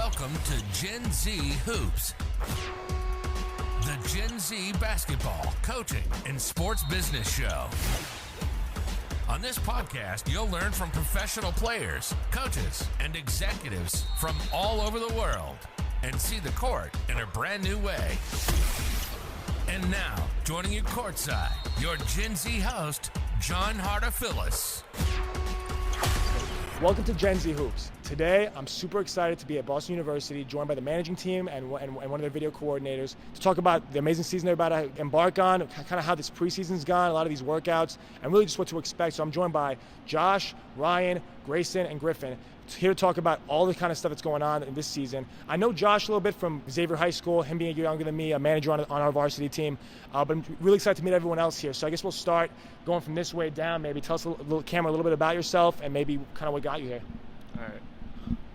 Welcome to Gen Z Hoops, the Gen Z basketball, coaching, and sports business show. On this podcast, you'll learn from professional players, coaches, and executives from all over the world and see the court in a brand new way. And now, joining you courtside, your Gen Z host, John Hartophilus. Welcome to Gen Z Hoops. Today, I'm super excited to be at Boston University, joined by the managing team and one of their video coordinators to talk about the amazing season they're about to embark on, kind of how this preseason's gone, a lot of these workouts, and really just what to expect. So I'm joined by Josh, Ryan, Grayson, and Griffin, here to talk about all the kind of stuff that's going on in this season. I know Josh a little bit from Xavier High School, him being younger than me, a manager on our varsity team, but I'm really excited to meet everyone else here. So I guess we'll start going from this way down. Maybe tell us a little bit about yourself and maybe kind of what got you here. All right.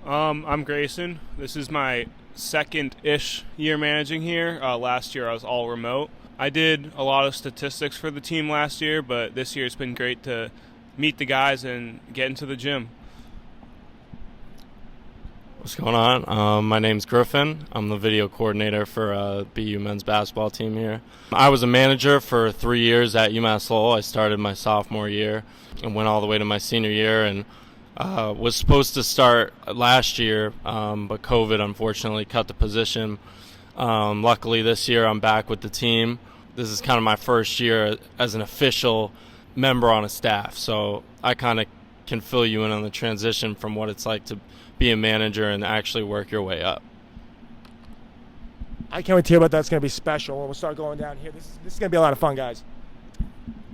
I'm Grayson. This is my second-ish year managing here. Last year I was all remote. I did a lot of statistics for the team last year, but this year it's been great to meet the guys and get into the gym. What's going on? My name's Griffin. I'm the video coordinator for BU men's basketball team here. I was a manager for 3 years at UMass Lowell. I started my sophomore year and went all the way to my senior year, and was supposed to start last year, but COVID unfortunately cut the position. Luckily this year I'm back with the team. This is kind of my first year as an official member on a staff, so I kind of can fill you in on the transition from what it's like to be a manager and actually work your way up. I can't wait to hear about that. It's going to be special. We'll start going down here. This is going to be a lot of fun, guys.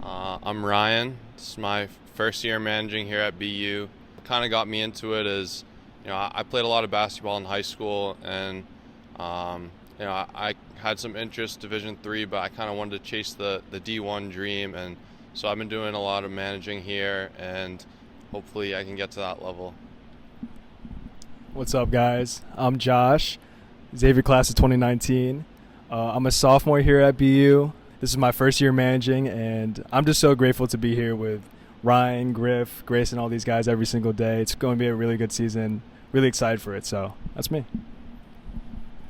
I'm Ryan. This is my first year managing here at BU. Kind of got me into it as, I played a lot of basketball in high school, and I had some interest Division III, but I kind of wanted to chase the D1 dream, and so I've been doing a lot of managing here, and hopefully I can get to that level. What's up, guys? I'm Josh, Xavier class of 2019. I'm a sophomore here at BU. This is my first year managing, and I'm just so grateful to be here with Ryan, Griff, Grayson, all these guys every single day. It's going to be a really good season. Really excited for it, so that's me.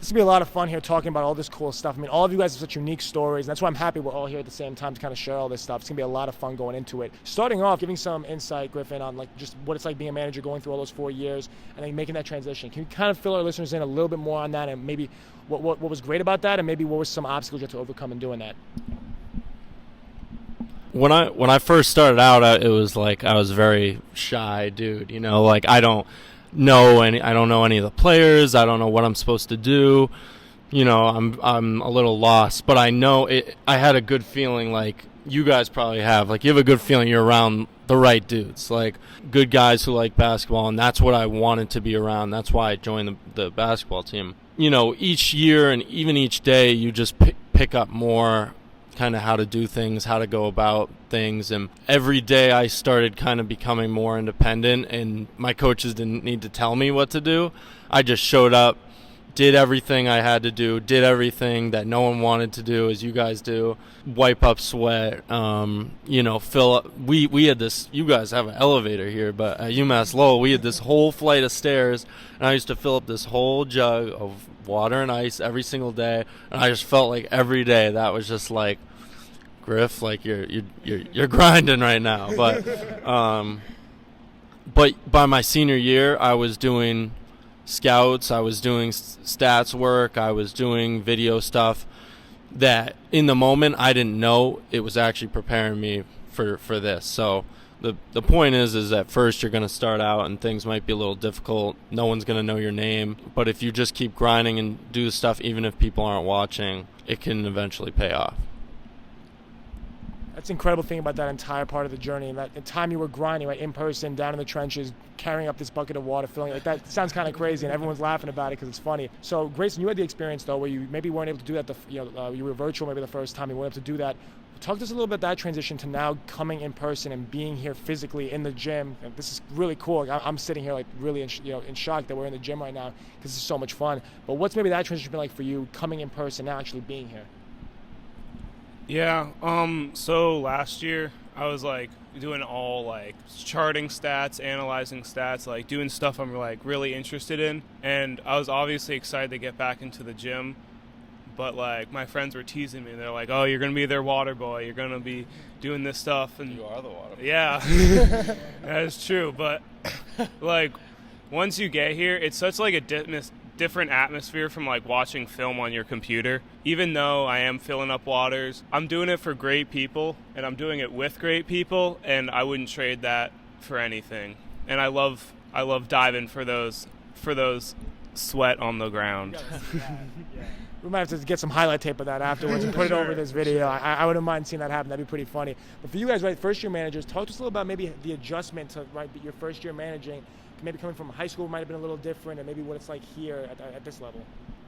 This will be a lot of fun here talking about all this cool stuff. I mean, all of you guys have such unique stories, and that's why I'm happy we're all here at the same time to kind of share all this stuff. It's going to be a lot of fun going into it. Starting off, giving some insight, Griffin, on like just what it's like being a manager, going through all those 4 years, and then making that transition. Can you kind of fill our listeners in a little bit more on that, and maybe what was great about that, and maybe what were some obstacles you had to overcome in doing that? When I first started out, it was like I was a very shy dude. Like I don't know any of the players. I don't know what I'm supposed to do. I'm a little lost, but I know it. I had a good feeling, like you guys probably have. Like you have a good feeling you're around the right dudes, like good guys who like basketball, and that's what I wanted to be around. That's why I joined the basketball team. Each year and even each day, you just pick up more kind of how to do things, how to go about things, and every day I started kind of becoming more independent, and my coaches didn't need to tell me what to do. I just showed up, did everything I had to do, did everything that no one wanted to do, as you guys do, wipe up sweat, fill up. We had this, you guys have an elevator here, but at UMass Lowell, we had this whole flight of stairs, and I used to fill up this whole jug of water and ice every single day, and I just felt like every day that was just like, Griff, like you're grinding right now. But by my senior year, I was doing scouts, I was doing stats work, I was doing video stuff that in the moment I didn't know it was actually preparing me for this. So the point is at first you're going to start out and things might be a little difficult. No one's going to know your name. But if you just keep grinding and do stuff, even if people aren't watching, it can eventually pay off. That's the incredible thing about that entire part of the journey, and that the time you were grinding, right, in person, down in the trenches, carrying up this bucket of water, filling it. Like that sounds kind of crazy, and everyone's laughing about it because it's funny. So, Grayson, you had the experience though, where you maybe weren't able to do that. You were virtual maybe the first time. You weren't able to do that. Talk to us a little bit about that transition to now coming in person and being here physically in the gym. And this is really cool. I'm sitting here like really in shock that we're in the gym right now because this is so much fun. But what's maybe that transition been like for you, coming in person now, actually being here? Yeah, so last year I was like doing all like charting stats, analyzing stats, like doing stuff I'm like really interested in. And I was obviously excited to get back into the gym, but like my friends were teasing me. They're like, "Oh, you're gonna be their water boy. You're gonna be doing this stuff." And You are the water boy. yeah, that is true. But like once you get here, it's such like a different atmosphere from like watching film on your computer. Even though I am filling up waters, I'm doing it for great people, and I'm doing it with great people, and I wouldn't trade that for anything. And I love diving for those sweat on the ground. We might have to get some highlight tape of that afterwards and put it over this video. I wouldn't mind seeing that happen. That'd be pretty funny. But for you guys, right, first-year managers, talk to us a little about maybe the adjustment to your first year managing. Maybe coming from high school might have been a little different, and maybe what it's like here at this level.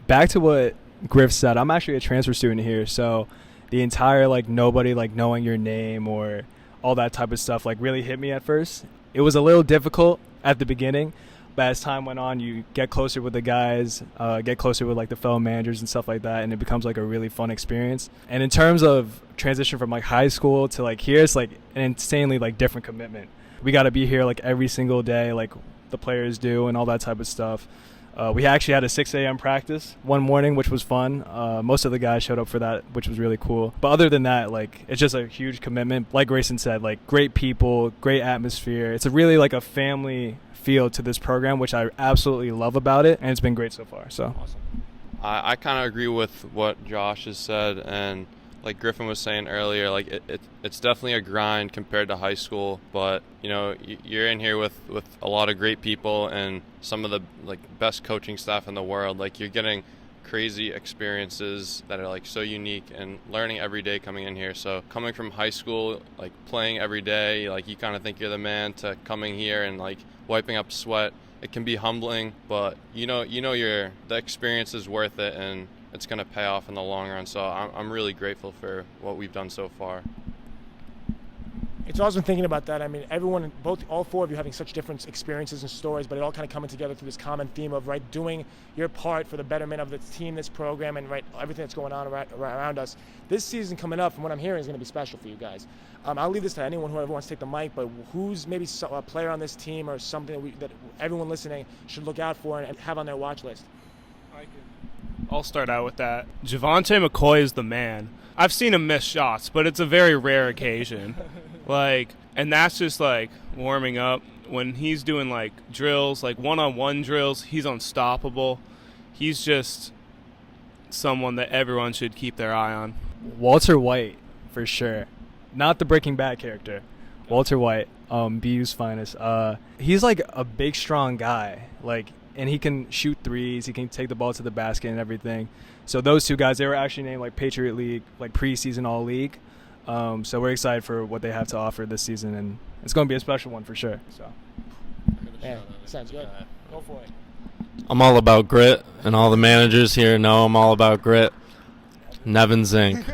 Back to what Griff said, I'm actually a transfer student here, so the entire like nobody like knowing your name or all that type of stuff like really hit me at first. It was a little difficult at the beginning, but as time went on, you get closer with the guys, get closer with like the fellow managers and stuff like that, and it becomes like a really fun experience. And in terms of transition from like high school to like here, it's like an insanely like different commitment. We got to be here like every single day, like the players do, and all that type of stuff. We actually had a 6 a.m. practice one morning, which was fun. Most of the guys showed up for that, which was really cool. But other than that, like, it's just a huge commitment. Like Grayson said, like, great people, great atmosphere. It's a really like a family feel to this program, which I absolutely love about it, and it's been great so far. So Awesome. I kind of agree with what Josh has said, and like Griffin was saying earlier, like it's definitely a grind compared to high school, but you know, you're in here with a lot of great people and some of the like best coaching staff in the world. Like you're getting crazy experiences that are like so unique and learning every day coming in here. So coming from high school, like playing every day, like you kind of think you're the man, to coming here and like wiping up sweat, it can be humbling, but the experience is worth it, and it's going to pay off in the long run. So I'm really grateful for what we've done so far. It's awesome thinking about that. I mean, all four of you having such different experiences and stories, but it all kind of coming together through this common theme of, right, doing your part for the betterment of this team, this program, and, right, everything that's going on around us. This season coming up, from what I'm hearing, is going to be special for you guys. I'll leave this to anyone who wants to take the mic, but who's maybe a player on this team or something that everyone listening should look out for and have on their watch list? I'll start out with that. Javante McCoy is the man. I've seen him miss shots, but it's a very rare occasion. And that's just like warming up. When he's doing like drills, like one-on-one drills, he's unstoppable. He's just someone that everyone should keep their eye on. Walter White, for sure. Not the Breaking Bad character. Walter White, BU's finest. He's like a big, strong guy. And he can shoot threes. He can take the ball to the basket and everything. So those two guys, they were actually named like Patriot League, like preseason All League. So we're excited for what they have to offer this season, and it's going to be a special one for sure. So, yeah, sounds good. Go for it. I'm all about grit, and all the managers here know I'm all about grit. Nevin Zink,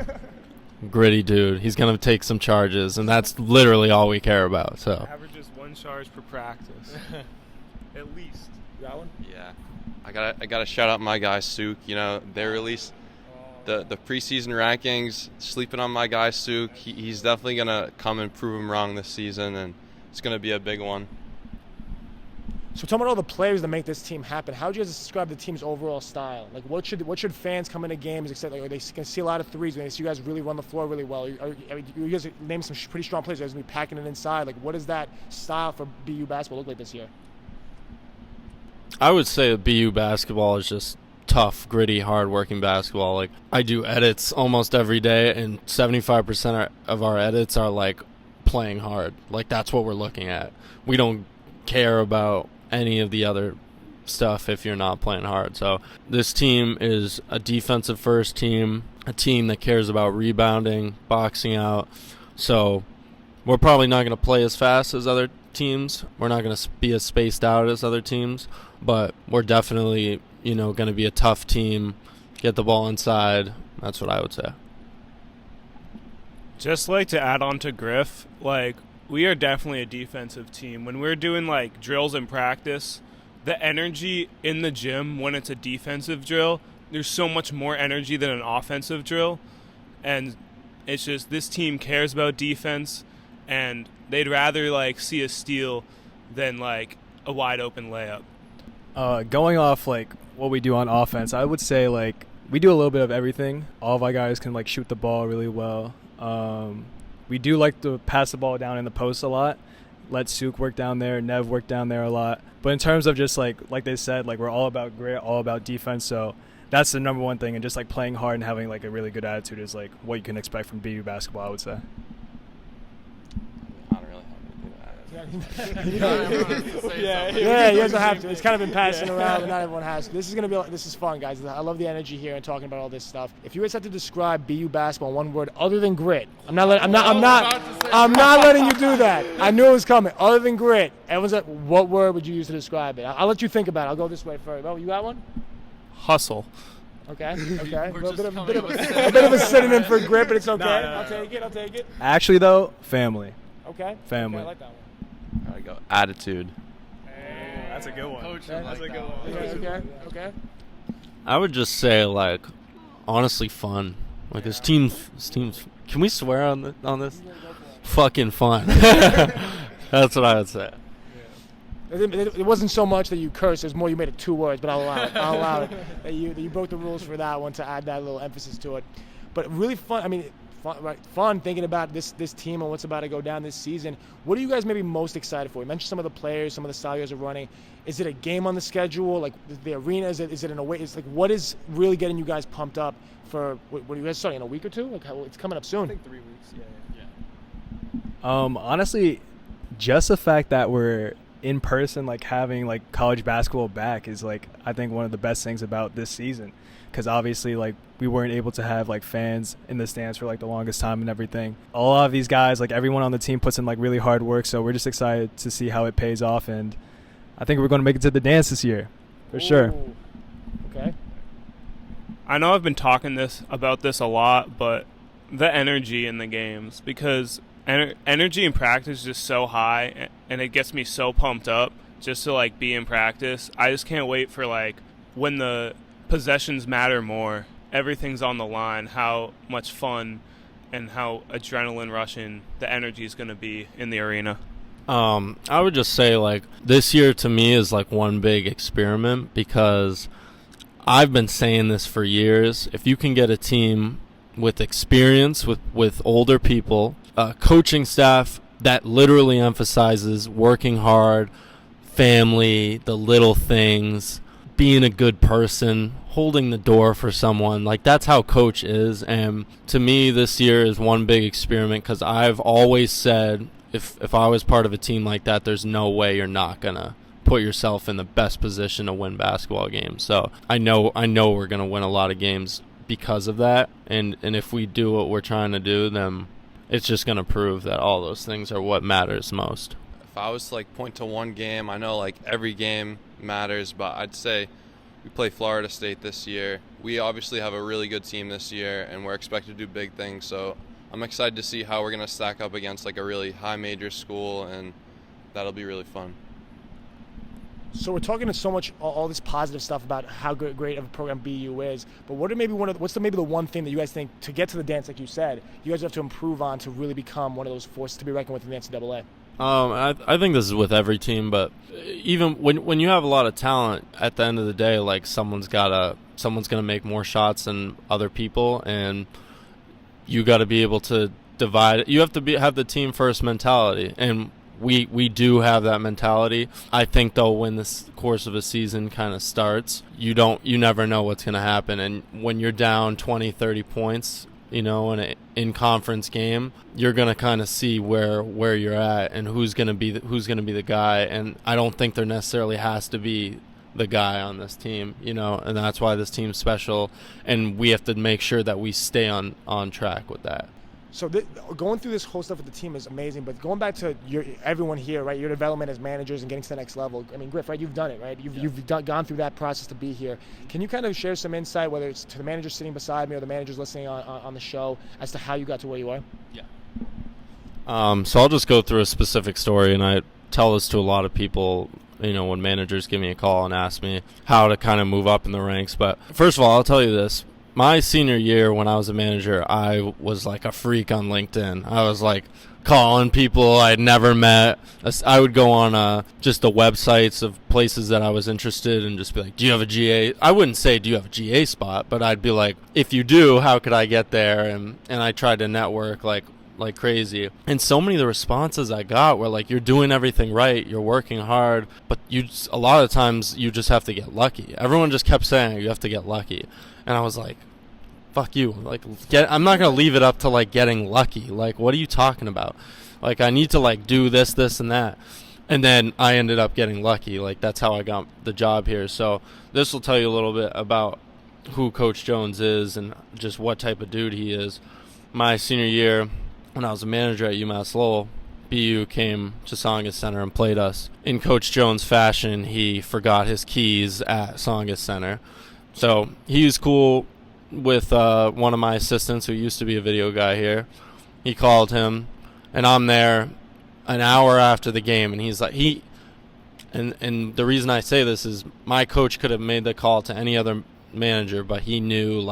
gritty dude. He's going to take some charges, and that's literally all we care about. So Averages 1 charge per practice, at least. That one? Yeah, I gotta shout out my guy Suk. You know, they released the preseason rankings, sleeping on my guy Suk. He's definitely gonna come and prove him wrong this season, and it's gonna be a big one. So talking about all the players that make this team happen, how would you guys describe the team's overall style? Like, what should fans come into games expect? Like, they can see a lot of threes. When they see you guys really run the floor really well. You guys name some pretty strong players. You guys gonna be packing it inside. Like, what does that style for BU basketball look like this year? I would say BU basketball is just tough, gritty, hard-working basketball. Like, I do edits almost every day, and 75% of our edits are like playing hard. Like, that's what we're looking at. We don't care about any of the other stuff if you're not playing hard. So this team is a defensive first team, a team that cares about rebounding, boxing out. So we're probably not going to play as fast as other teams. We're not going to be as spaced out as other teams, but we're definitely, going to be a tough team, get the ball inside. That's what I would say. Just like to add on to Griff, like, we are definitely a defensive team. When we're doing like drills in practice, the energy in the gym when it's a defensive drill, there's so much more energy than an offensive drill. And it's just, this team cares about defense. and they'd rather like see a steal than like a wide open layup. Going off like what we do on offense, I would say like we do a little bit of everything. All of our guys can like shoot the ball really well. We do like to pass the ball down in the post a lot. Let Suk work down there, Nev work down there a lot. But in terms of just like they said, like we're all about grit, all about defense. So that's the number one thing, and just like playing hard and having like a really good attitude is like what you can expect from BU basketball, I would say. I don't really have to do that. Yeah, you guys don't have to. It's kind of been passing around, but not everyone has. This is fun, guys. I love the energy here and talking about all this stuff. If you guys had to describe BU basketball in one word other than grit, I'm not letting you do that. I knew it was coming. Other than grit, everyone's like, what word would you use to describe it? I'll let you think about it. I'll go this way first. Oh, you got one? Hustle. Okay. A bit of a synonym for grit, but it's okay. I'll take it. Actually, though, family. Okay. Family. Okay, I like that one. Gotta go. Attitude. That's a good one. That's a good one. Okay. I would just say, like, honestly, fun. Like, this team's. Can we swear on this? Fucking fun. That's what I would say. It wasn't so much that you cursed. It was more you made it 2 words, but I'll allow it. That you broke the rules for that one to add that little emphasis to it. But really fun. I mean, fun thinking about this team and what's about to go down this season. What are you guys maybe most excited for? You mentioned some of the players, some of the style you guys are running. Is it a game on the schedule? Like the arena? Is it in a way? It's like what is really getting you guys pumped up for? What are you guys starting in a week or two? Like it's coming up soon. I think 3 weeks. Yeah. Honestly, just the fact that we're in person, like having like college basketball back is like I think one of the best things about this season, because obviously like we weren't able to have like fans in the stands for like the longest time and everything. A lot of these guys, like everyone on the team, puts in like really hard work, so we're just excited to see how it pays off, and I think we're going to make it to the dance this year for sure. Okay. I know I've been talking about this a lot, but the energy in the games, because energy in practice is just so high, and it gets me so pumped up just to like be in practice. I just can't wait for like when the possessions matter more, everything's on the line, how much fun and how adrenaline rushing the energy is going to be in the arena. I would just say like this year to me is like one big experiment, because I've been saying this for years. If you can get a team with experience, with older people, coaching staff that literally emphasizes working hard, family, the little things, being a good person, holding the door for someone, like that's how coach is. And to me this year is one big experiment, because I've always said if I was part of a team like that, there's no way you're not gonna put yourself in the best position to win basketball games. So I know we're gonna win a lot of games because of that, and if we do what we're trying to do, then it's just going to prove that all those things are what matters most. If I was to like point to one game, I know like every game matters, but I'd say we play Florida State this year. We obviously have a really good team this year, and we're expected to do big things. So I'm excited to see how we're going to stack up against like a really high major school, and that'll be really fun. So we're talking so much all this positive stuff about how great of a program BU is, but what's maybe the one thing that you guys think to get to the dance, like you said, you guys have to improve on to really become one of those forces to be reckoned with in the NCAA? I think this is with every team, but even when you have a lot of talent, at the end of the day, like someone's gonna make more shots than other people, and you got to be able to divide it. You have to have the team first mentality, and we do have that mentality. I think though, when this course of a season kind of starts, you never know what's going to happen, and when you're down 20, 30 points, in an in-conference game, you're going to kind of see where you're at and who's going to be the guy. And I don't think there necessarily has to be the guy on this team, and that's why this team's special, and we have to make sure that we stay on track with that. So going through this whole stuff with the team is amazing, but going back to everyone here, right? Your development as managers and getting to the next level. I mean, Griff, right? You've done it, right? You've gone through that process to be here. Can you kind of share some insight, whether it's to the managers sitting beside me or the managers listening on the show, as to how you got to where you are? Yeah. So I'll just go through a specific story, and I tell this to a lot of people. When managers give me a call and ask me how to kind of move up in the ranks. But first of all, I'll tell you this. My senior year when I was a manager, I was like a freak on LinkedIn. I was like calling people I'd never met. I would go on just the websites of places that I was interested in, just be like, do you have a GA? I wouldn't say, do you have a GA spot? But I'd be like, if you do, how could I get there? And I tried to network like crazy. And so many of the responses I got were like, you're doing everything right, you're working hard, but a lot of times you just have to get lucky. Everyone just kept saying you have to get lucky. And I was like, fuck you. Like, I'm not going to leave it up to like getting lucky. Like, what are you talking about? Like, I need to like do this, and that. And then I ended up getting lucky. Like, that's how I got the job here. So this will tell you a little bit about who Coach Jones is and just what type of dude he is. My senior year, when I was a manager at UMass Lowell, BU came to Tsongas Center and played us. In Coach Jones fashion, he forgot his keys at Tsongas Center. So he was cool with one of my assistants who used to be a video guy here. He called him, and I'm there an hour after the game, and he's like, and the reason I say this is my coach could have made the call to any other manager, but he knew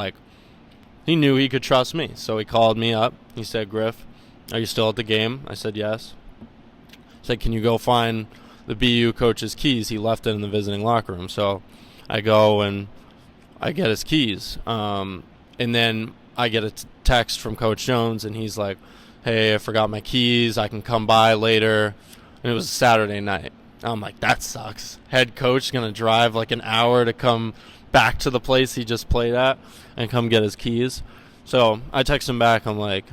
he could trust me. So he called me up. He said, Griff, are you still at the game? I said, yes. He said, can you go find the BU coach's keys? He left it in the visiting locker room. So I go and I get his keys. And then I get a text from Coach Jones, and he's like, hey, I forgot my keys. I can come by later. And it was a Saturday night. I'm like, that sucks. Head coach going to drive like an hour to come back to the place he just played at and come get his keys. So I text him back. I'm like,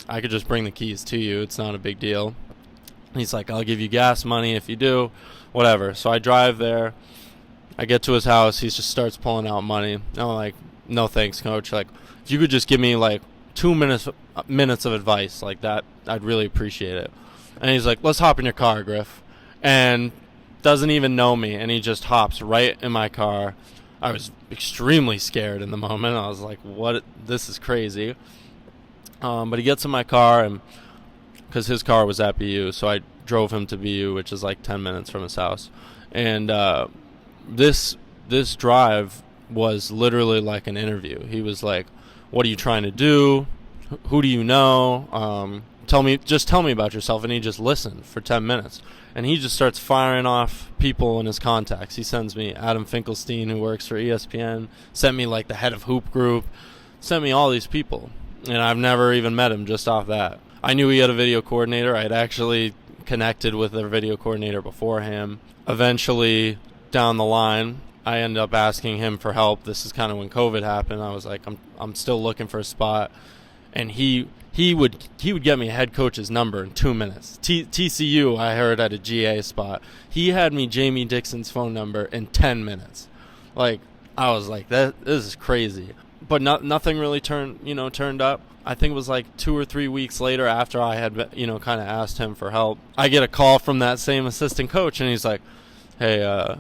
I could just bring the keys to you. It's not a big deal. He's like, I'll give you gas money if you do, whatever. So I drive there. I get to his house. He just starts pulling out money. I'm like, no thanks, coach. Like, if you could just give me like 2 minutes of advice like that, I'd really appreciate it. And he's like, let's hop in your car, Griff. And doesn't even know me. And he just hops right in my car. I was extremely scared in the moment. I was like, what? This is crazy. But he gets in my car, and because his car was at BU, so I drove him to BU, which is like 10 minutes from his house. And this drive was literally like an interview. He was like, what are you trying to do? Who do you know? Tell me about yourself. And he just listened for 10 minutes. And he just starts firing off people in his contacts. He sends me Adam Finkelstein, who works for ESPN, sent me like the head of Hoop Group, sent me all these people. And I've never even met him just off that. I knew he had a video coordinator. I had actually connected with their video coordinator before him. Eventually, down the line, I ended up asking him for help. This is kind of when COVID happened. I was like, I'm still looking for a spot. And he would get me a head coach's number in 2 minutes. TCU, I heard, at a GA spot. He had me Jamie Dixon's phone number in 10 minutes. Like, I was like, this is crazy. But nothing really turned up. I think it was like 2 or 3 weeks later, after I had kind of asked him for help, I get a call from that same assistant coach, and he's like, hey,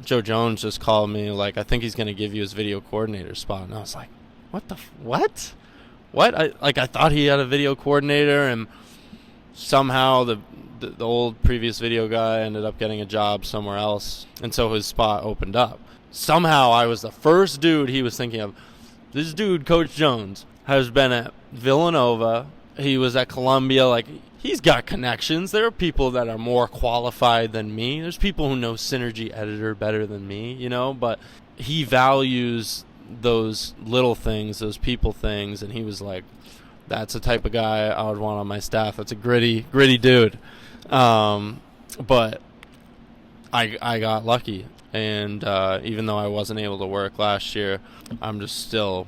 Joe Jones just called me. Like, I think he's going to give you his video coordinator spot. And I was like, what? I thought he had a video coordinator, and somehow the old previous video guy ended up getting a job somewhere else, and so his spot opened up. Somehow I was the first dude he was thinking of. This dude, Coach Jones, has been at Villanova. He was at Columbia. Like, he's got connections. There are people that are more qualified than me. There's people who know Synergy Editor better than me, but he values those little things, those people things, and he was like, that's the type of guy I would want on my staff. That's a gritty dude. But I got lucky, and even though I wasn't able to work last year, I'm just still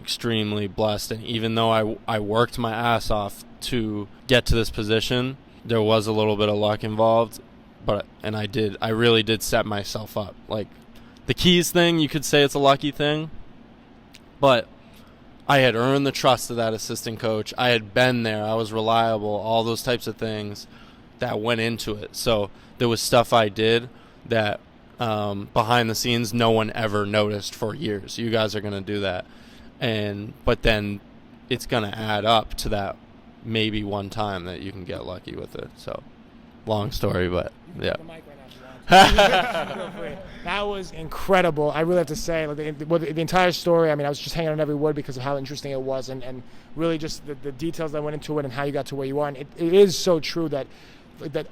extremely blessed. And even though I worked my ass off to get to this position, there was a little bit of luck involved, and I really did set myself up. Like, the keys thing, you could say it's a lucky thing, but I had earned the trust of that assistant coach. I had been there. I was reliable, all those types of things that went into it. So there was stuff I did that behind the scenes no one ever noticed for years. You guys are going to do that. But then it's going to add up to that maybe one time that you can get lucky with it. So long story, but yeah. Feel free. That was incredible. I really have to say, like, the entire story, I mean, I was just hanging on every word because of how interesting it was, and really just the details that went into it and how you got to where you are. And it is so true that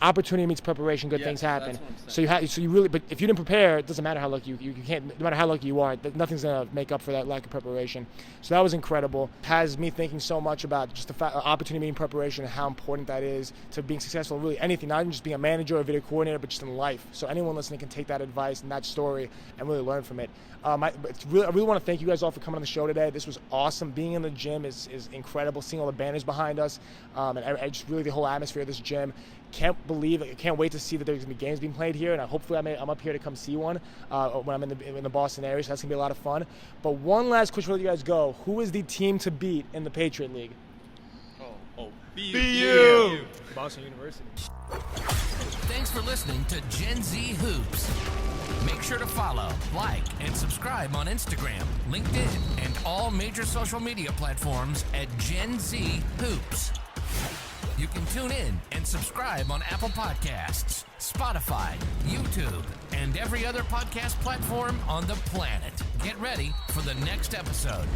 opportunity meets preparation, good things happen. So you really, but if you didn't prepare, it doesn't matter how lucky you can't, no matter how lucky you are, nothing's gonna make up for that lack of preparation. So that was incredible. Has me thinking so much about just the opportunity meeting preparation and how important that is to being successful in really anything, not even just being a manager or a video coordinator, but just in life. So anyone listening can take that advice and that story and really learn from it. I really want to thank you guys all for coming on the show today. This was awesome. Being in the gym is incredible. Seeing all the banners behind us, and I just really the whole atmosphere of this gym. Can't wait to see that there's gonna be games being played here, and hopefully I'm up here to come see one when I'm in the Boston area. So that's gonna be a lot of fun. But one last question before you guys go: who is the team to beat in the Patriot League? BU. Boston University. Thanks for listening to Gen Z Hoops. Make sure to follow, like, and subscribe on Instagram, LinkedIn, and all major social media platforms at Gen Z Hoops. You can tune in and subscribe on Apple Podcasts, Spotify, YouTube, and every other podcast platform on the planet. Get ready for the next episode.